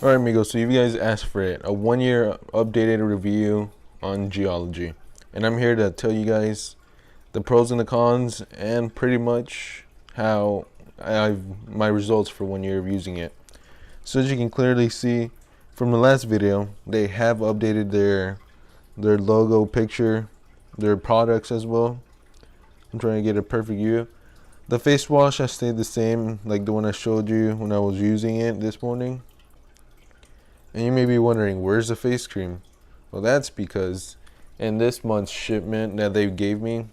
Alright amigos, so you guys asked for it. A 1-year updated review on Geologie. And I'm here to tell you guys the pros and the cons and pretty much how my results for 1 year of using it. So as you can clearly see from the last video, they have updated their logo picture, their products as well. I'm trying to get a perfect view. The face wash has stayed the same, like the one I showed you when I was using it this morning. And you may be wondering, where's the face cream? Well, that's because in this month's shipment that they gave me,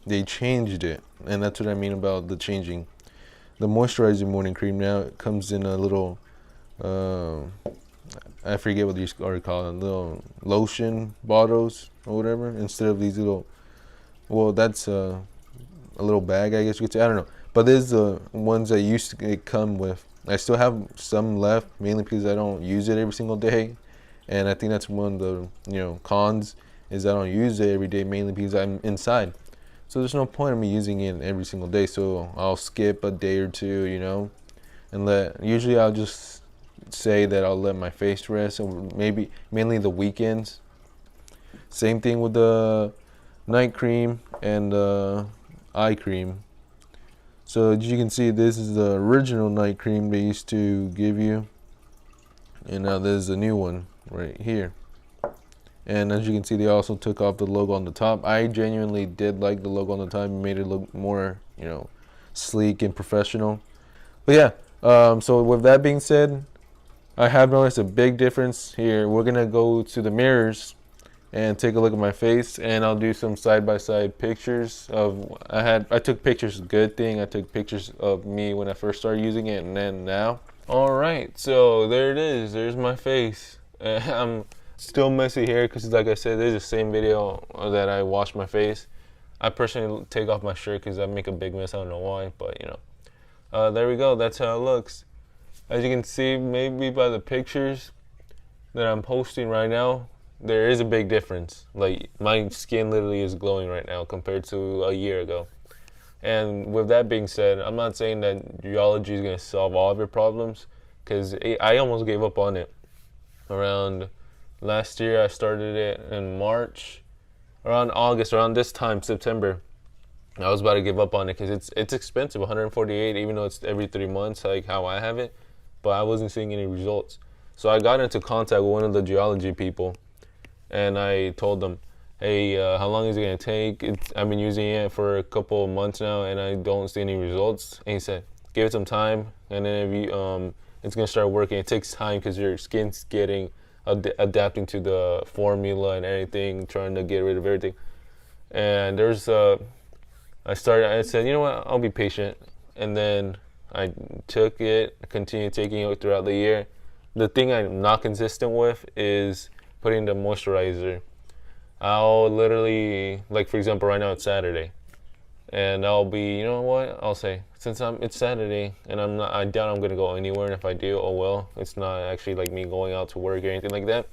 they changed it. And that's what I mean about the changing. The moisturizing morning cream now comes in a little, I forget what these are called, little lotion bottles or whatever, instead of these little, well, that's a little bag, I guess you could say. I don't know. But there's the ones that used to come with. I still have some left, mainly because I don't use it every single day. And I think that's one of the cons, is I don't use it every day, mainly because I'm inside. So there's no point in me using it every single day. So I'll skip a day or two, and usually I'll just say that I'll let my face rest, and maybe mainly the weekends. Same thing with the night cream and the eye cream. So as you can see, this is the original night cream they used to give you, and now there's a new one right here. And as you can see, they also took off the logo on the top. I genuinely did like the logo on the top. It made it look more, sleek and professional. But yeah, so with that being said, I have noticed a big difference here. We're gonna go to the mirrors and take a look at my face, and I'll do some side-by-side pictures of I took pictures, good thing I took pictures of me when I first started using it and then now. All right, so there it is. There's my face. I'm still messy here because, like I said, there's the same video that I wash my face. I personally take off my shirt because I make a big mess. I don't know why, but there we go. That's how it looks. As you can see, maybe by the pictures that I'm posting right now, there is a big difference. Like, my skin literally is glowing right now compared to a year ago. And with that being said, I'm not saying that Geologie is going to solve all of your problems, because I almost gave up on it. Around last year, I started it in March. Around August, around this time, September, I was about to give up on it because it's expensive, 148, even though it's every 3 months, like how I have it. But I wasn't seeing any results. So I got into contact with one of the Geologie people, and I told them, hey, how long is it going to take? I've been using it for a couple of months now, and I don't see any results. And he said, give it some time, and then if you, it's going to start working. It takes time because your skin's getting adapting to the formula and everything, trying to get rid of everything. And I said, you know what, I'll be patient. And then I took it, continued taking it throughout the year. The thing I'm not consistent with is putting the moisturizer. I'll literally, like for example, right now it's Saturday, and I'll be, you know what, I'll say, since it's Saturday and I doubt I'm gonna go anywhere, and if I do, oh well, it's not actually like me going out to work or anything like that,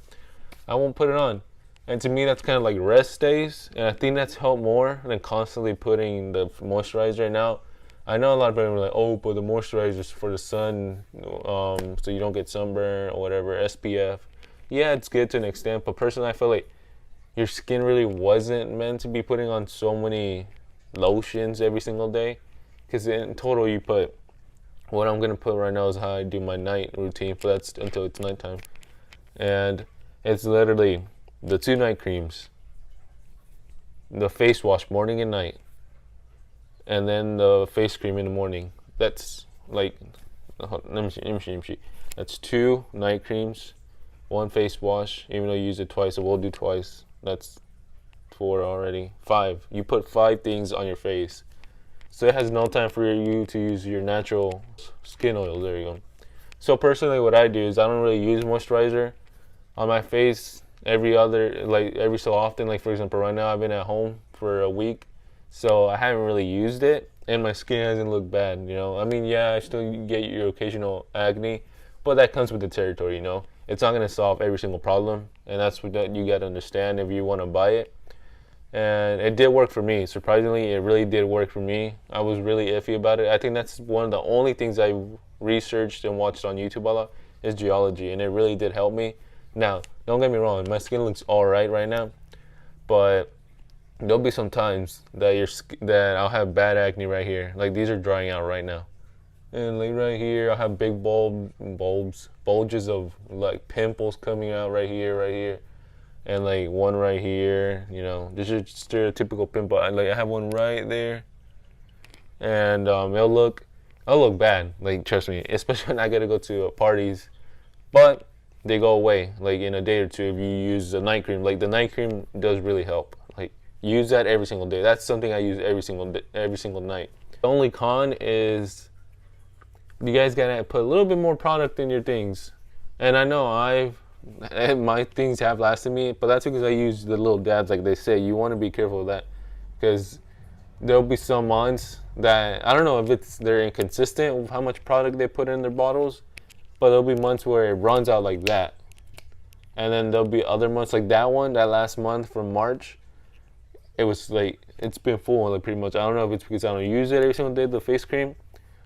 I won't put it on. And to me, that's kind of like rest days, and I think that's helped more than constantly putting the moisturizer. Now, I know a lot of people are like, oh, but the moisturizer is for the sun, so you don't get sunburn or whatever, SPF. Yeah, it's good to an extent, but personally I feel like your skin really wasn't meant to be putting on so many lotions every single day, because in total you put, what I'm going to put right now is how I do my night routine, but that's until it's nighttime. And it's literally the 2 night creams, the face wash morning and night, and then the face cream in the morning. That's like, let me see. That's 2 night creams, 1 face wash. Even though you use it twice, I will do twice. That's 4 already. 5. You put 5 things on your face. So it has no time for you to use your natural skin oils. There you go. So personally, what I do is I don't really use moisturizer on my face every so often. Like for example, right now I've been at home for a week, so I haven't really used it, and my skin hasn't looked bad. I mean, yeah, I still get your occasional acne, but that comes with the territory. It's not going to solve every single problem, and that's what you got to understand if you want to buy it. And it did work for me. Surprisingly, it really did work for me. I was really iffy about it. I think that's one of the only things I researched and watched on YouTube a lot, is Geologie, and it really did help me. Now, don't get me wrong, my skin looks alright right now, but there'll be some times that I'll have bad acne right here. Like these are drying out right now. And like right here, I have big bulges of like pimples coming out right here, and like one right here. You know, this is stereotypical pimple. I have one right there, and it'll look bad. Like trust me, especially when I gotta go to parties, but they go away like in a day or two if you use the night cream. Like the night cream does really help. Like use that every single day. That's something I use every single night. The only con is you guys gotta put a little bit more product in your things. And I know my things have lasted me, but that's because I use the little dabs like they say. You want to be careful of that because there'll be some months that I don't know if they're inconsistent with how much product they put in their bottles, but there'll be months where it runs out like that. And then there'll be other months like that last month from March, it was like it's been full like pretty much. I don't know if it's because I don't use it every single day, the face cream.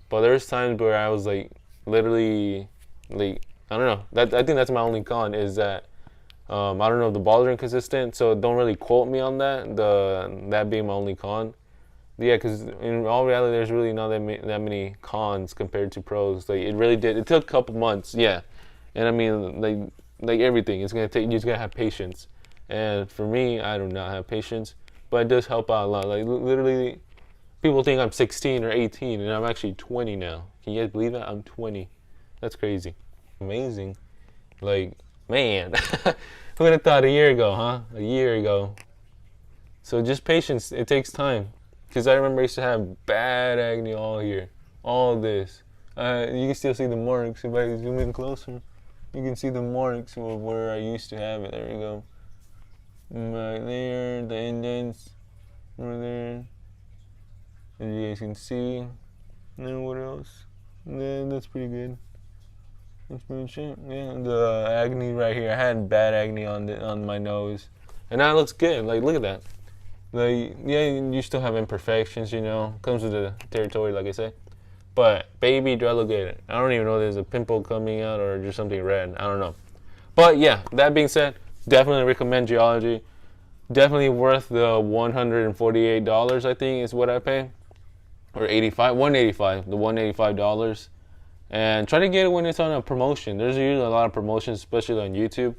But there's times where I was like, literally, like I don't know. I think that's my only con is that I don't know if the balls are inconsistent. So don't really quote me on that. That being my only con. Yeah, because in all reality, there's really not that many cons compared to pros. Like it really did. It took a couple months. Yeah, and I mean like everything. It's gonna take. You just gotta have patience. And for me, I do not have patience, but it does help out a lot. Like literally. People think I'm 16 or 18, and I'm actually 20 now. Can you guys believe that? I'm 20. That's crazy. Amazing. Like, man. Who would have thought a year ago, huh? A year ago. So just patience. It takes time. Because I remember I used to have bad acne all here. All this. You can still see the marks. If I zoom in closer, you can see the marks of where I used to have it. There we go. Right there. The indents. Right there. As you guys can see, and what else? Yeah, that's pretty good. That's pretty shit. Yeah, the acne right here. I had bad acne on my nose, and now it looks good. Like, look at that. Like, yeah, you still have imperfections, you know. Comes with the territory, like I say. But baby, do I look good? I don't even know if there's a pimple coming out or just something red. I don't know. But yeah, that being said, definitely recommend Geologie. Definitely worth the $148. I think is what I pay. Or $185, the $185, and try to get it when it's on a promotion. There's usually a lot of promotions, especially on YouTube.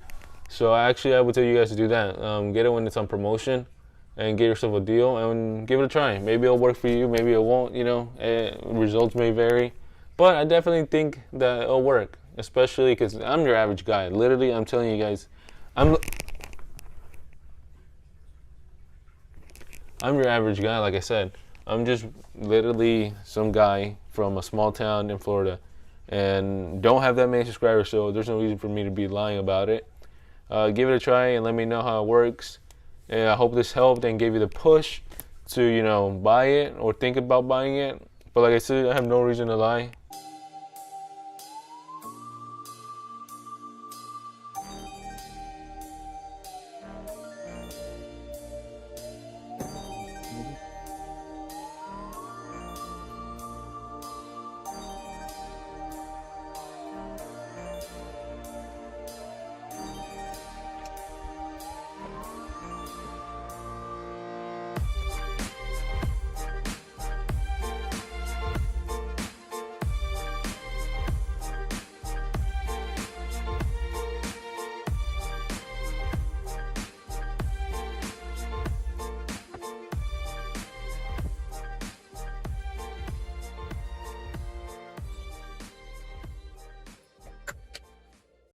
So actually, I would tell you guys to do that. Get it when it's on promotion, and get yourself a deal and give it a try. Maybe it'll work for you, maybe it won't. You know, results may vary, but I definitely think that it'll work, especially because I'm your average guy. Literally, I'm telling you guys, I'm your average guy. Like I said. I'm just literally some guy from a small town in Florida and don't have that many subscribers, so there's no reason for me to be lying about it. Give it a try and let me know how it works. And I hope this helped and gave you the push to, you know, buy it or think about buying it. But like I said, I have no reason to lie.